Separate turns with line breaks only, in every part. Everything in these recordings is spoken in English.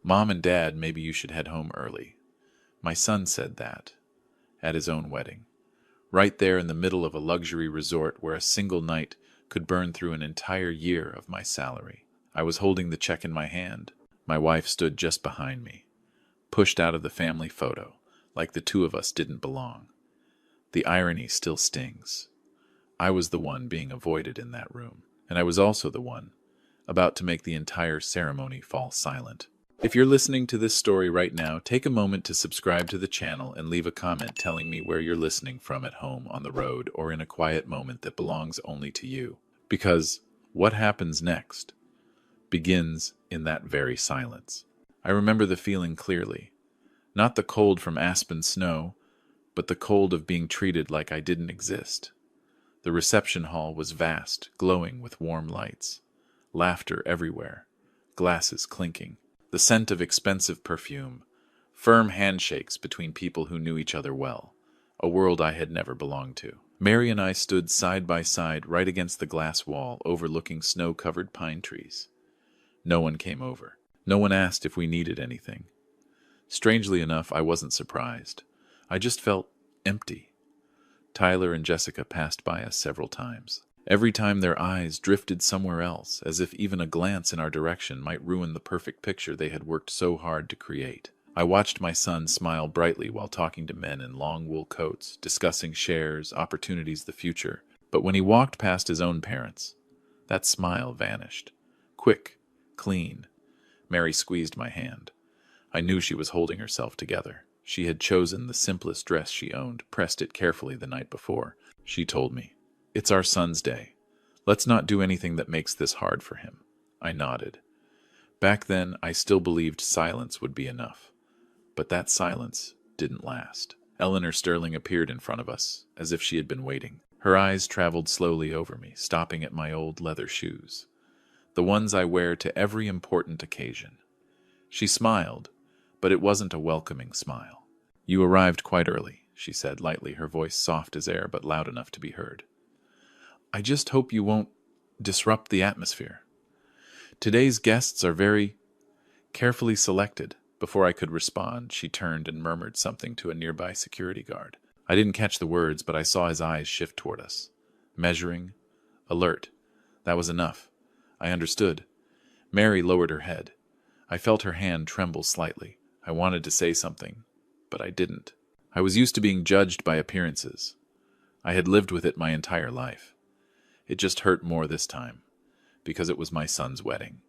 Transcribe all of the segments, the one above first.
"Mom and Dad, maybe you should head home early." My son said that at his own wedding, right there in the middle of a luxury resort where a single night could burn through an entire year of my salary. I was holding the check in my hand. My wife stood just behind me, pushed out of the family photo, like the two of us didn't belong. The irony still stings. I was the one being avoided in that room, and I was also the one about to make the entire ceremony fall silent. If you're listening to this story right now, take a moment to subscribe to the channel and leave a comment telling me where you're listening from, at home, on the road, or in a quiet moment that belongs only to you. Because what happens next begins in that very silence. I remember the feeling clearly. Not the cold from aspen snow, but the cold of being treated like I didn't exist. The reception hall was vast, glowing with warm lights. Laughter everywhere, glasses clinking, the scent of expensive perfume, firm handshakes between people who knew each other well, a world I had never belonged to. Mary and I stood side by side right against the glass wall overlooking snow-covered pine trees. No one came over. No one asked if we needed anything. Strangely enough, I wasn't surprised. I just felt empty. Tyler and Jessica passed by us several times. Every time their eyes drifted somewhere else, as if even a glance in our direction might ruin the perfect picture they had worked so hard to create. I watched my son smile brightly while talking to men in long wool coats, discussing shares, opportunities, the future. But when he walked past his own parents, that smile vanished. Quick, clean. Mary squeezed my hand. I knew she was holding herself together. She had chosen the simplest dress she owned, pressed it carefully the night before. She told me, "It's our son's day. Let's not do anything that makes this hard for him." I nodded. Back then, I still believed silence would be enough. But that silence didn't last. Eleanor Sterling appeared in front of us, as if she had been waiting. Her eyes traveled slowly over me, stopping at my old leather shoes, the ones I wear to every important occasion. She smiled, but it wasn't a welcoming smile. "You arrived quite early," she said lightly, her voice soft as air but loud enough to be heard. "I just hope you won't disrupt the atmosphere. Today's guests are very carefully selected." Before I could respond, she turned and murmured something to a nearby security guard. I didn't catch the words, but I saw his eyes shift toward us. Measuring, alert. That was enough. I understood. Mary lowered her head. I felt her hand tremble slightly. I wanted to say something, but I didn't. I was used to being judged by appearances. I had lived with it my entire life. It just hurt more this time, because it was my son's wedding.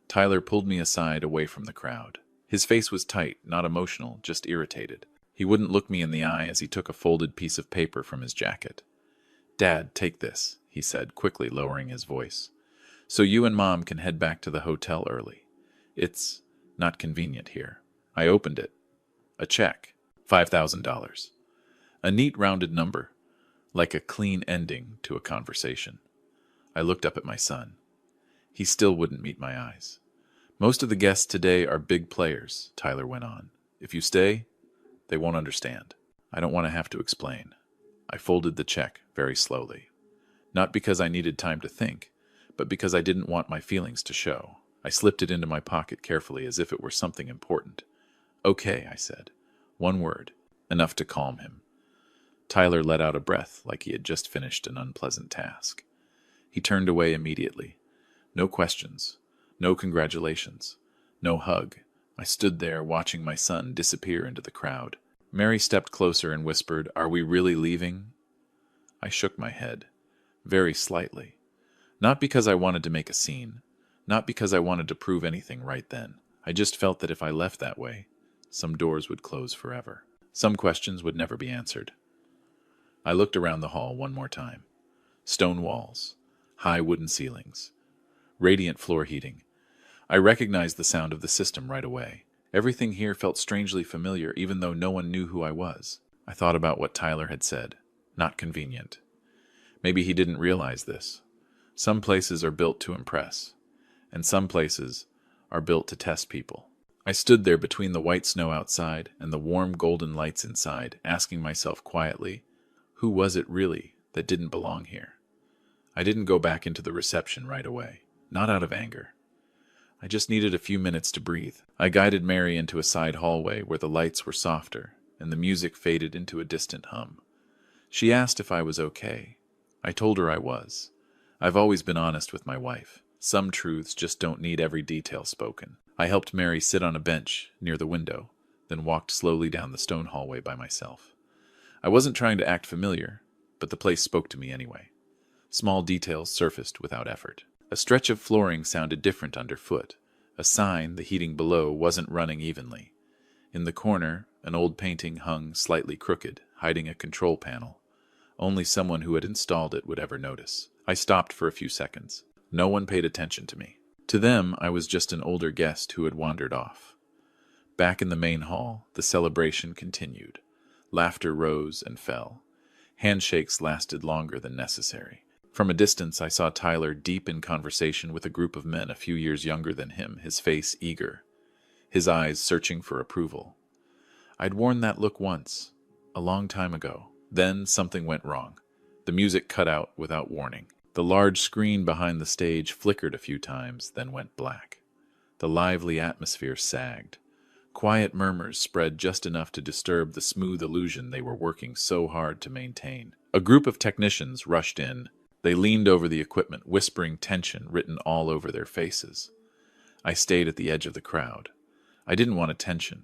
Tyler pulled me aside, away from the crowd. His face was tight, not emotional, just irritated. He wouldn't look me in the eye as he took a folded piece of paper from his jacket. "Dad, take this," he said, quickly lowering his voice. "So you and Mom can head back to the hotel early. It's not convenient here." I opened it. A check. $5,000. A neat rounded number, like a clean ending to a conversation. I looked up at my son. He still wouldn't meet my eyes. "Most of the guests today are big players," Tyler went on. "If you stay, they won't understand. I don't want to have to explain." I folded the check very slowly. Not because I needed time to think, but because I didn't want my feelings to show. I slipped it into my pocket carefully as if it were something important. "Okay," I said. One word, enough to calm him. Tyler let out a breath like he had just finished an unpleasant task. He turned away immediately. No questions. No congratulations. No hug. I stood there watching my son disappear into the crowd. Mary stepped closer and whispered, "Are we really leaving?" I shook my head, very slightly. Not because I wanted to make a scene. Not because I wanted to prove anything right then. I just felt that if I left that way, some doors would close forever. Some questions would never be answered. I looked around the hall one more time. Stone walls, high wooden ceilings, radiant floor heating. I recognized the sound of the system right away. Everything here felt strangely familiar, even though no one knew who I was. I thought about what Tyler had said. Not convenient. Maybe he didn't realize this. Some places are built to impress, and some places are built to test people. I stood there between the white snow outside and the warm golden lights inside, asking myself quietly, who was it really that didn't belong here? I didn't go back into the reception right away, not out of anger. I just needed a few minutes to breathe. I guided Mary into a side hallway where the lights were softer and the music faded into a distant hum. She asked if I was okay. I told her I was. I've always been honest with my wife. Some truths just don't need every detail spoken. I helped Mary sit on a bench near the window, then walked slowly down the stone hallway by myself. I wasn't trying to act familiar, but the place spoke to me anyway. Small details surfaced without effort. A stretch of flooring sounded different underfoot. A sign, the heating below, wasn't running evenly. In the corner, an old painting hung slightly crooked, hiding a control panel. Only someone who had installed it would ever notice. I stopped for a few seconds. No one paid attention to me. To them, I was just an older guest who had wandered off. Back in the main hall, the celebration continued. Laughter rose and fell. Handshakes lasted longer than necessary. From a distance, I saw Tyler deep in conversation with a group of men a few years younger than him, his face eager, his eyes searching for approval. I'd worn that look once, a long time ago. Then something went wrong. The music cut out without warning. The large screen behind the stage flickered a few times, then went black. The lively atmosphere sagged. Quiet murmurs spread just enough to disturb the smooth illusion they were working so hard to maintain. A group of technicians rushed in. They leaned over the equipment, whispering tension written all over their faces. I stayed at the edge of the crowd. I didn't want attention,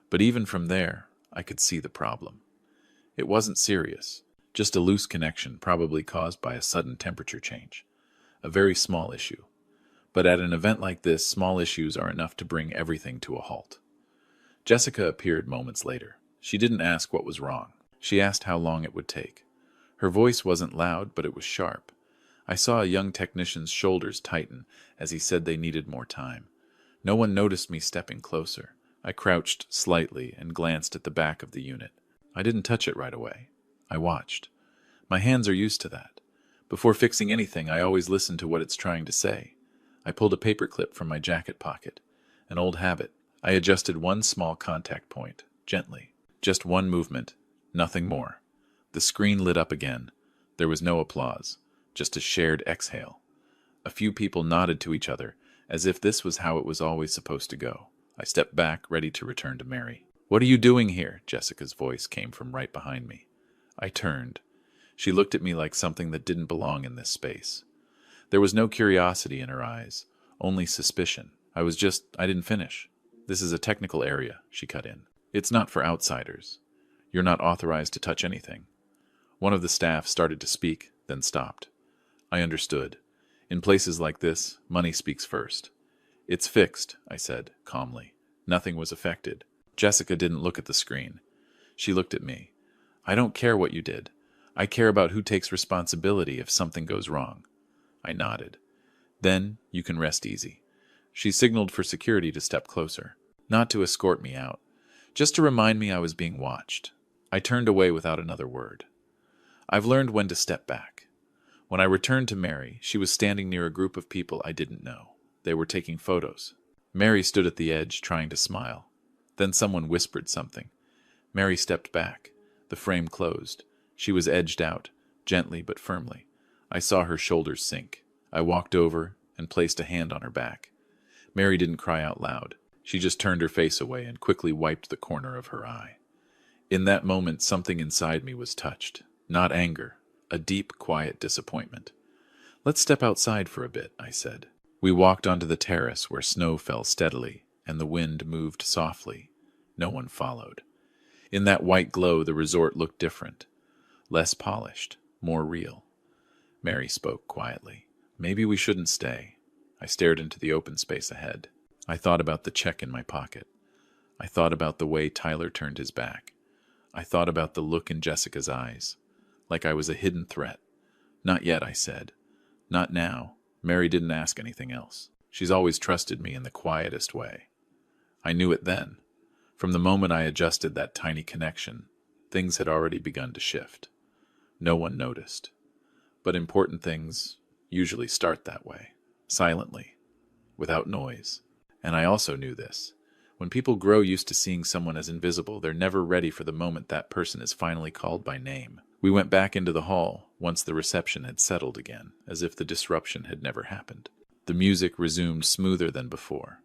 but even from there, I could see the problem. It wasn't serious, just a loose connection probably caused by a sudden temperature change. A very small issue. But at an event like this, small issues are enough to bring everything to a halt. Jessica appeared moments later. She didn't ask what was wrong. She asked how long it would take. Her voice wasn't loud, but it was sharp. I saw a young technician's shoulders tighten as he said they needed more time. No one noticed me stepping closer. I crouched slightly and glanced at the back of the unit. I didn't touch it right away. I watched. My hands are used to that. Before fixing anything, I always listen to what it's trying to say. I pulled a paperclip from my jacket pocket. An old habit. I adjusted one small contact point, gently. Just one movement, nothing more. The screen lit up again. There was no applause, just a shared exhale. A few people nodded to each other, as if this was how it was always supposed to go. I stepped back, ready to return to Mary. "What are you doing here?" Jessica's voice came from right behind me. I turned. She looked at me like something that didn't belong in this space. There was no curiosity in her eyes, only suspicion. I didn't finish. "This is a technical area," she cut in. "It's not for outsiders. You're not authorized to touch anything." One of the staff started to speak, then stopped. I understood. In places like this, money speaks first. "It's fixed," I said, calmly. Nothing was affected. Jessica didn't look at the screen. She looked at me. "I don't care what you did. I care about who takes responsibility if something goes wrong." I nodded. "Then you can rest easy." She signaled for security to step closer. Not to escort me out, just to remind me I was being watched. I turned away without another word. I've learned when to step back. When I returned to Mary, she was standing near a group of people I didn't know. They were taking photos. Mary stood at the edge, trying to smile. Then someone whispered something. Mary stepped back. The frame closed. She was edged out, gently but firmly. I saw her shoulders sink. I walked over and placed a hand on her back. Mary didn't cry out loud. She just turned her face away and quickly wiped the corner of her eye. In that moment, something inside me was touched. Not anger, a deep, quiet disappointment. "Let's step outside for a bit," I said. We walked onto the terrace where snow fell steadily and the wind moved softly. No one followed. In that white glow, the resort looked different. Less polished, more real. Mary spoke quietly. "Maybe we shouldn't stay." I stared into the open space ahead. I thought about the check in my pocket. I thought about the way Tyler turned his back. I thought about the look in Jessica's eyes, like I was a hidden threat. "Not yet," I said. "Not now." Mary didn't ask anything else. She's always trusted me in the quietest way. I knew it then. From the moment I adjusted that tiny connection, things had already begun to shift. No one noticed. But important things usually start that way, silently, without noise. And I also knew this. When people grow used to seeing someone as invisible, they're never ready for the moment that person is finally called by name. We went back into the hall once the reception had settled again, as if the disruption had never happened. The music resumed smoother than before.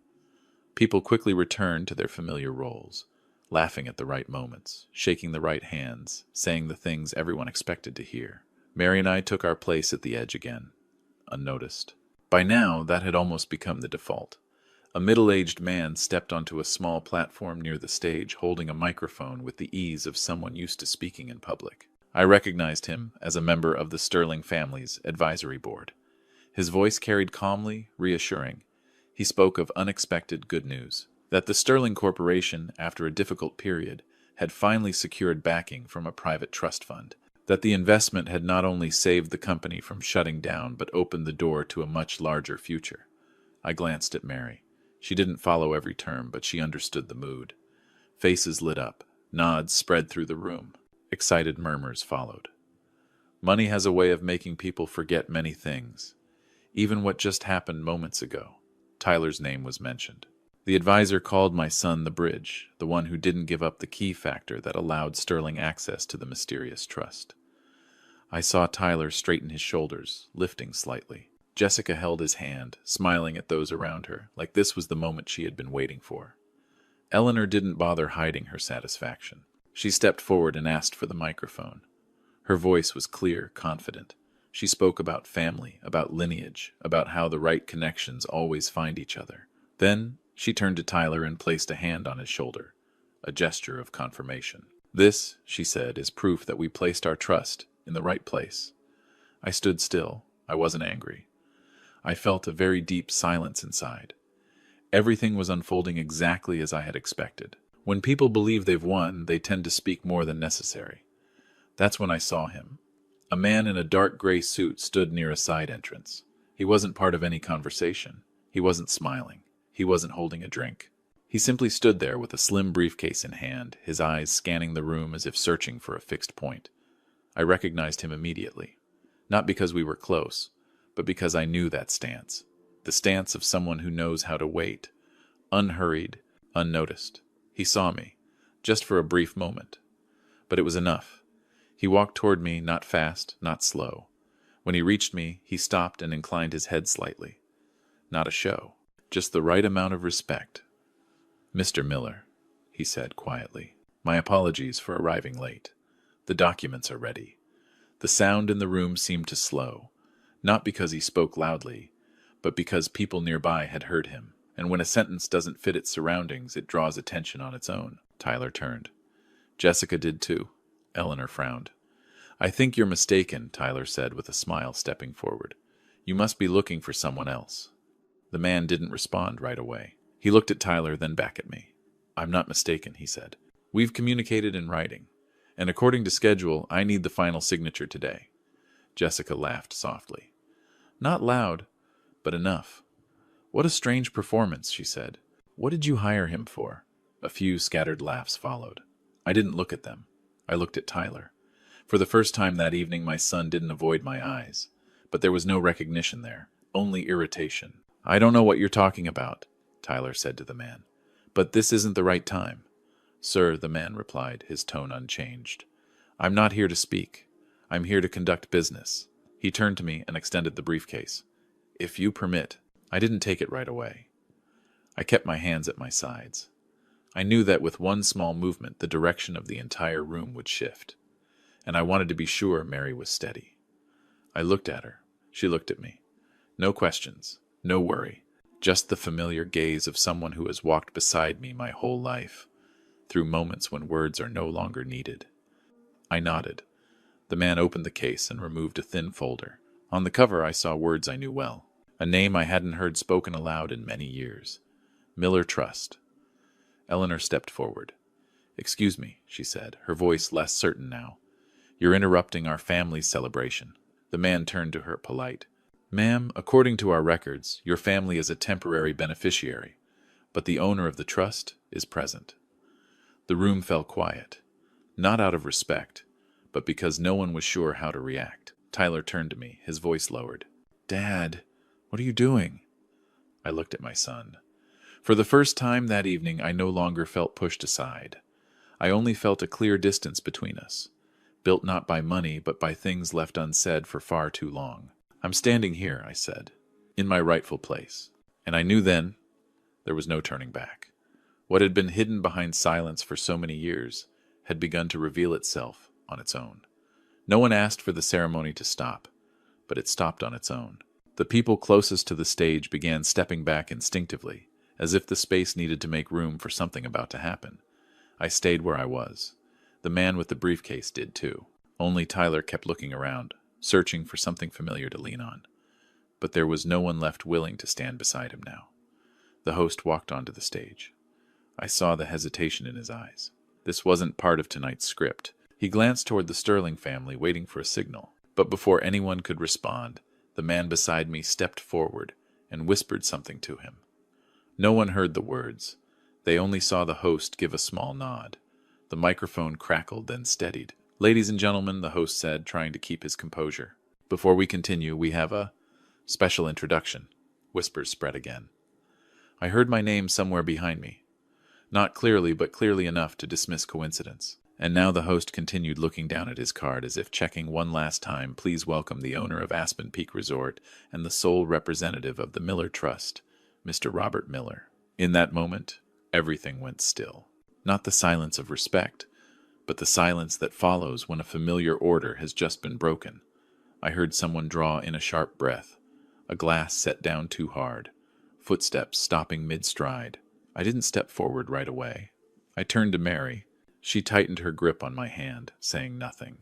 People quickly returned to their familiar roles, laughing at the right moments, shaking the right hands, saying the things everyone expected to hear. Mary and I took our place at the edge again, unnoticed. By now, that had almost become the default. A middle-aged man stepped onto a small platform near the stage, holding a microphone with the ease of someone used to speaking in public. I recognized him as a member of the Sterling family's advisory board. His voice carried calmly, reassuring. He spoke of unexpected good news, that the Sterling Corporation, after a difficult period, had finally secured backing from a private trust fund, that the investment had not only saved the company from shutting down but opened the door to a much larger future. I glanced at Mary. She didn't follow every term, but she understood the mood. Faces lit up. Nods spread through the room. Excited murmurs followed. Money has a way of making people forget many things, even what just happened moments ago. Tyler's name was mentioned. The advisor called my son the bridge, the one who didn't give up the key factor that allowed Sterling access to the mysterious trust. I saw Tyler straighten his shoulders, lifting slightly. Jessica held his hand, smiling at those around her, like this was the moment she had been waiting for. Eleanor didn't bother hiding her satisfaction. She stepped forward and asked for the microphone. Her voice was clear, confident. She spoke about family, about lineage, about how the right connections always find each other. Then she turned to Tyler and placed a hand on his shoulder, a gesture of confirmation. "This," she said, "is proof that we placed our trust in the right place." I stood still. I wasn't angry. I felt a very deep silence inside. Everything was unfolding exactly as I had expected. When people believe they've won, they tend to speak more than necessary. That's when I saw him. A man in a dark gray suit stood near a side entrance. He wasn't part of any conversation. He wasn't smiling. He wasn't holding a drink. He simply stood there with a slim briefcase in hand, his eyes scanning the room as if searching for a fixed point. I recognized him immediately. Not because we were close, but because I knew that stance. The stance of someone who knows how to wait, unhurried, unnoticed. He saw me, just for a brief moment. But it was enough. He walked toward me, not fast, not slow. When he reached me, he stopped and inclined his head slightly. Not a show, just the right amount of respect. "Mr. Miller," he said quietly, "my apologies for arriving late. The documents are ready." The sound in the room seemed to slow, not because he spoke loudly, but because people nearby had heard him. And when a sentence doesn't fit its surroundings, it draws attention on its own. Tyler turned. Jessica did too. Eleanor frowned. "I think you're mistaken," Tyler said with a smile, stepping forward. "You must be looking for someone else." The man didn't respond right away. He looked at Tyler, then back at me. "I'm not mistaken," he said. "We've communicated in writing, and according to schedule, I need the final signature today." Jessica laughed softly. Not loud, but enough. "What a strange performance," she said. "What did you hire him for?" A few scattered laughs followed. I didn't look at them. I looked at Tyler. For the first time that evening, my son didn't avoid my eyes. But there was no recognition there, only irritation. "I don't know what you're talking about," Tyler said to the man. "But this isn't the right time." "Sir," the man replied, his tone unchanged. "I'm not here to speak. I'm here to conduct business." He turned to me and extended the briefcase. "If you permit." I didn't take it right away. I kept my hands at my sides. I knew that with one small movement, the direction of the entire room would shift. And I wanted to be sure Mary was steady. I looked at her. She looked at me. No questions, no worry, just the familiar gaze of someone who has walked beside me my whole life, through moments when words are no longer needed. I nodded. The man opened the case and removed a thin folder. On the cover I saw words I knew well. A name I hadn't heard spoken aloud in many years. Miller Trust. Eleanor stepped forward. "Excuse me," she said, her voice less certain now. "You're interrupting our family's celebration." The man turned to her, polite. "Ma'am, according to our records, your family is a temporary beneficiary, but the owner of the trust is present." The room fell quiet, not out of respect, but because no one was sure how to react. Tyler turned to me, his voice lowered. "Dad, what are you doing?" I looked at my son. For the first time that evening, I no longer felt pushed aside. I only felt a clear distance between us, built not by money, but by things left unsaid for far too long. "I'm standing here," I said. in my rightful place. And I knew then there was no turning back. What had been hidden behind silence for so many years had begun to reveal itself on its own. No one asked for the ceremony to stop, but it stopped on its own. The people closest to the stage began stepping back instinctively, as if the space needed to make room for something about to happen. I stayed where I was. The man with the briefcase did too. Only Tyler kept looking around, searching for something familiar to lean on. But there was no one left willing to stand beside him now. The host walked onto the stage. I saw the hesitation in his eyes. This wasn't part of tonight's script. He glanced toward the Sterling family, waiting for a signal. But before anyone could respond, the man beside me stepped forward and whispered something to him. No one heard the words. They only saw the host give a small nod. The microphone crackled, then steadied. "Ladies and gentlemen," the host said, trying to keep his composure. "Before we continue, we have a special introduction." Whispers spread again. I heard my name somewhere behind me. Not clearly, but clearly enough to dismiss coincidence. And now the host continued, looking down at his card as if checking one last time. "Please welcome the owner of Aspen Peak Resort and the sole representative of the Miller Trust, Mr. Robert Miller." In that moment, everything went still. Not the silence of respect, but the silence that follows when a familiar order has just been broken. I heard someone draw in a sharp breath, a glass set down too hard, footsteps stopping mid-stride. I didn't step forward right away. I turned to Mary. She tightened her grip on my hand, saying nothing.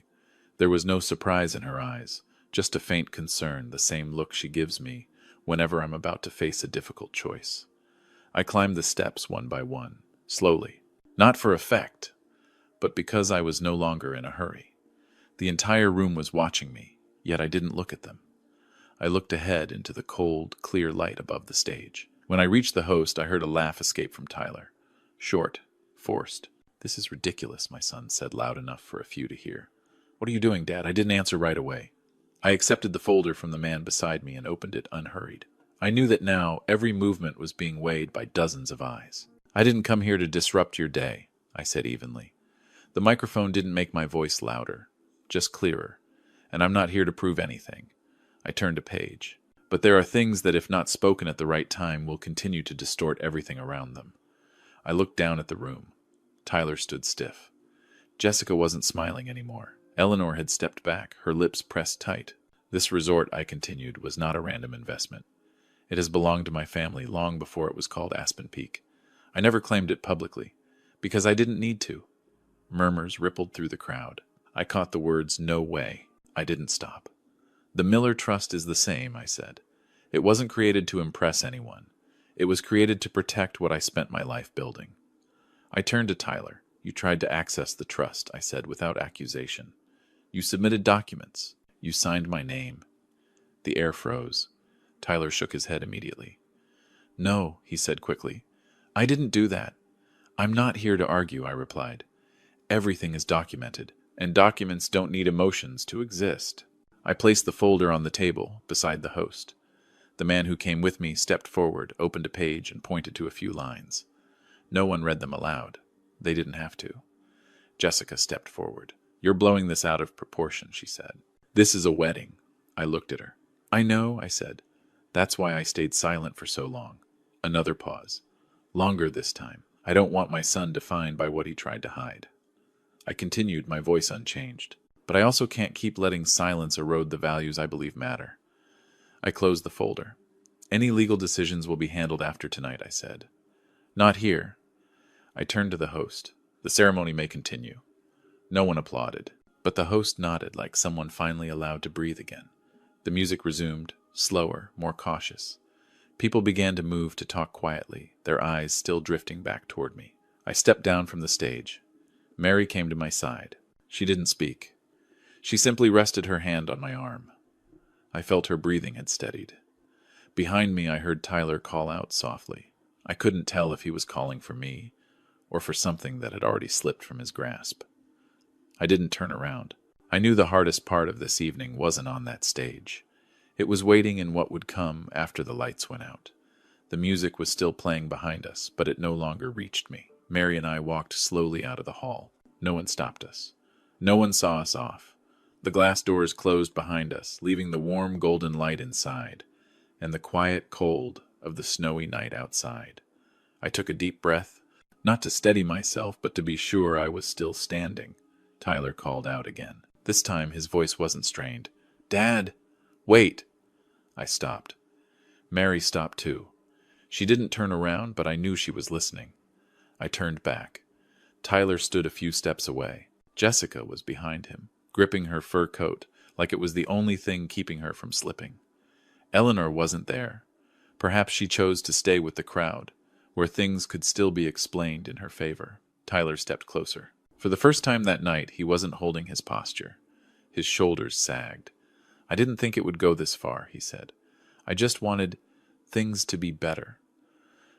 There was no surprise in her eyes, just a faint concern, the same look she gives me whenever I'm about to face a difficult choice. I climbed the steps one by one, slowly, not for effect, but because I was no longer in a hurry. The entire room was watching me, yet I didn't look at them. I looked ahead into the cold, clear light above the stage. When I reached the host, I heard a laugh escape from Tyler. Short, forced. "This is ridiculous," my son said loud enough for a few to hear. "What are you doing, Dad?" I didn't answer right away. I accepted the folder from the man beside me and opened it unhurried. I knew that now every movement was being weighed by dozens of eyes. "I didn't come here to disrupt your day," I said evenly. The microphone didn't make my voice louder, just clearer, and I'm not here to prove anything. I turned a page. But there are things that, if not spoken at the right time, will continue to distort everything around them. I looked down at the room. Tyler stood stiff. Jessica wasn't smiling anymore. Eleanor had stepped back, her lips pressed tight. "This resort," I continued, "was not a random investment. It has belonged to my family long before it was called Aspen Peak. I never claimed it publicly, because I didn't need to." Murmurs rippled through the crowd. I caught the words, "No way." I didn't stop. "The Miller Trust is the same," I said. "It wasn't created to impress anyone. It was created to protect what I spent my life building." I turned to Tyler. "You tried to access the trust," I said without accusation. "You submitted documents. You signed my name." The air froze. Tyler shook his head immediately. "No," he said quickly. "I didn't do that." "I'm not here to argue," I replied. "Everything is documented, and documents don't need emotions to exist." I placed the folder on the table beside the host. The man who came with me stepped forward, opened a page, and pointed to a few lines. No one read them aloud. They didn't have to. Jessica stepped forward. "You're blowing this out of proportion," she said. "This is a wedding." I looked at her. "I know," I said. "That's why I stayed silent for so long." Another pause. Longer this time. "I don't want my son defined by what he tried to hide." I continued, my voice unchanged. "But I also can't keep letting silence erode the values I believe matter." I closed the folder. "Any legal decisions will be handled after tonight," I said. "Not here." I turned to the host. "The ceremony may continue." No one applauded, but the host nodded like someone finally allowed to breathe again. The music resumed, slower, more cautious. People began to move to talk quietly, their eyes still drifting back toward me. I stepped down from the stage. Mary came to my side. She didn't speak. She simply rested her hand on my arm. I felt her breathing had steadied. Behind me, I heard Tyler call out softly. I couldn't tell if he was calling for me or for something that had already slipped from his grasp. I didn't turn around. I knew the hardest part of this evening wasn't on that stage. It was waiting in what would come after the lights went out. The music was still playing behind us, but it no longer reached me. Mary and I walked slowly out of the hall. No one stopped us. No one saw us off. The glass doors closed behind us, leaving the warm golden light inside. and the quiet cold of the snowy night outside. I took a deep breath, not to steady myself, but to be sure I was still standing. Tyler called out again. This time his voice wasn't strained. "Dad, wait!" I stopped. Mary stopped too. She didn't turn around, but I knew she was listening. I turned back. Tyler stood a few steps away. Jessica was behind him, gripping her fur coat, like it was the only thing keeping her from slipping. Eleanor wasn't there. Perhaps she chose to stay with the crowd, where things could still be explained in her favor. Tyler stepped closer. For the first time that night, he wasn't holding his posture. His shoulders sagged. "I didn't think it would go this far," he said. "I just wanted things to be better."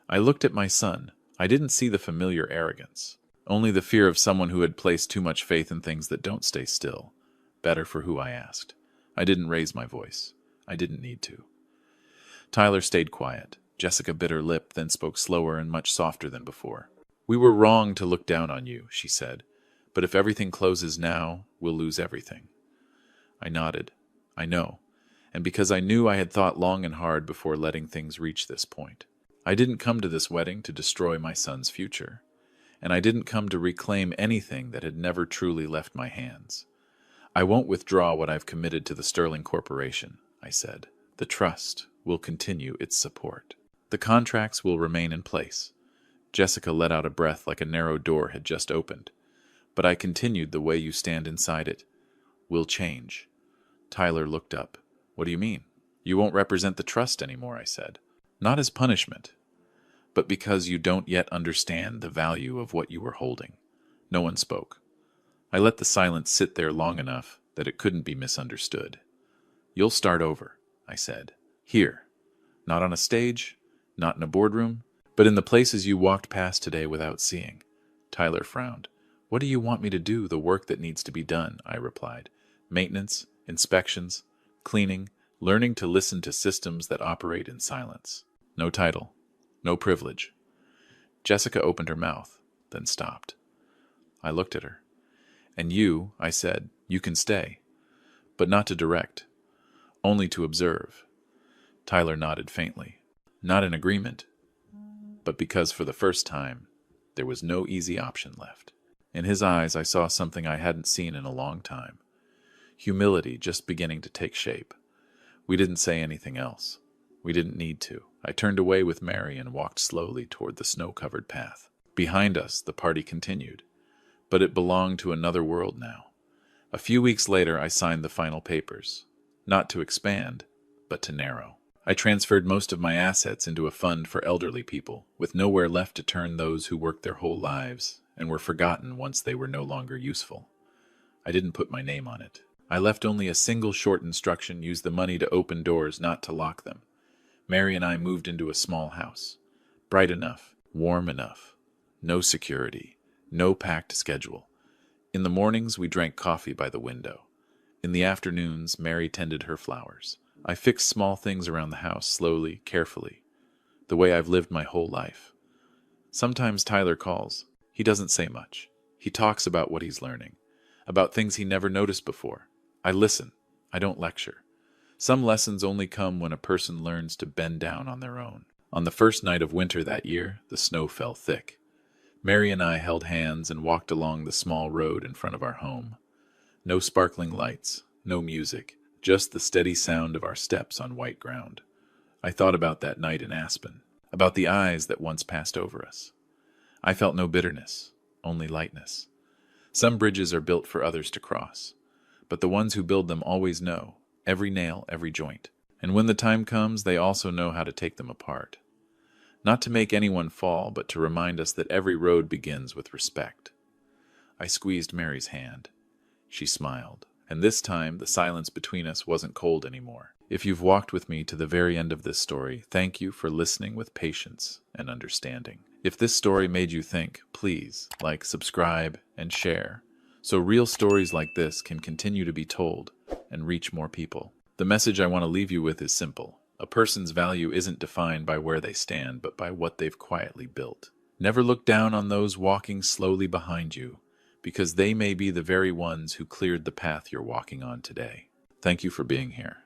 I looked at my son. I didn't see the familiar arrogance, only the fear of someone who had placed too much faith in things that don't stay still. Better for who, I asked. I didn't raise my voice. I didn't need to. Tyler stayed quiet. Jessica bit her lip, then spoke slower and much softer than before. "We were wrong to look down on you," she said. "But if everything closes now, we'll lose everything." I nodded. "I know. And because I knew I had thought long and hard before letting things reach this point. I didn't come to this wedding to destroy my son's future. And I didn't come to reclaim anything that had never truly left my hands. I won't withdraw what I've committed to the Sterling Corporation," I said. "The trust will continue its support. The contracts will remain in place." Jessica let out a breath like a narrow door had just opened. But I continued, "The way you stand inside it will change." Tyler looked up. "What do you mean?" "You won't represent the trust anymore," I said. "Not as punishment, but because you don't yet understand the value of what you were holding." No one spoke. I let the silence sit there long enough that it couldn't be misunderstood. "You'll start over," I said. "Here. Not on a stage, not in a boardroom, but in the places you walked past today without seeing." Tyler frowned. "What do you want me to do? The work that needs to be done," I replied. "Maintenance, inspections, cleaning, learning to listen to systems that operate in silence. No title, no privilege." Jessica opened her mouth, then stopped. I looked at her. "And you," I said, "you can stay, but not to direct, only to observe." Tyler nodded faintly, not in agreement, but because for the first time there was no easy option left. In his eyes I saw something I hadn't seen in a long time. Humility just beginning to take shape. We didn't say anything else. We didn't need to. I turned away with Mary and walked slowly toward the snow-covered path. Behind us, the party continued, but it belonged to another world now. A few weeks later, I signed the final papers, not to expand, but to narrow. I transferred most of my assets into a fund for elderly people, with nowhere left to turn those who worked their whole lives and were forgotten once they were no longer useful. I didn't put my name on it. I left only a single short instruction: use the money to open doors, not to lock them. Mary and I moved into a small house. Bright enough, warm enough. No security, no packed schedule. In the mornings, we drank coffee by the window. In the afternoons, Mary tended her flowers. I fixed small things around the house, slowly, carefully, the way I've lived my whole life. Sometimes Tyler calls. He doesn't say much. He talks about what he's learning, about things he never noticed before. I listen. I don't lecture. Some lessons only come when a person learns to bend down on their own. On the first night of winter that year, the snow fell thick. Mary and I held hands and walked along the small road in front of our home. No sparkling lights, no music, just the steady sound of our steps on white ground. I thought about that night in Aspen, about the eyes that once passed over us. I felt no bitterness, only lightness. Some bridges are built for others to cross, but the ones who build them always know, every nail, every joint. And when the time comes, they also know how to take them apart. Not to make anyone fall, but to remind us that every road begins with respect. I squeezed Mary's hand. She smiled, and this time the silence between us wasn't cold anymore. If you've walked with me to the very end of this story, thank you for listening with patience and understanding. If this story made you think, please like, subscribe, and share, so real stories like this can continue to be told and reach more people. The message I want to leave you with is simple. A person's value isn't defined by where they stand, but by what they've quietly built. Never look down on those walking slowly behind you, because they may be the very ones who cleared the path you're walking on today. Thank you for being here.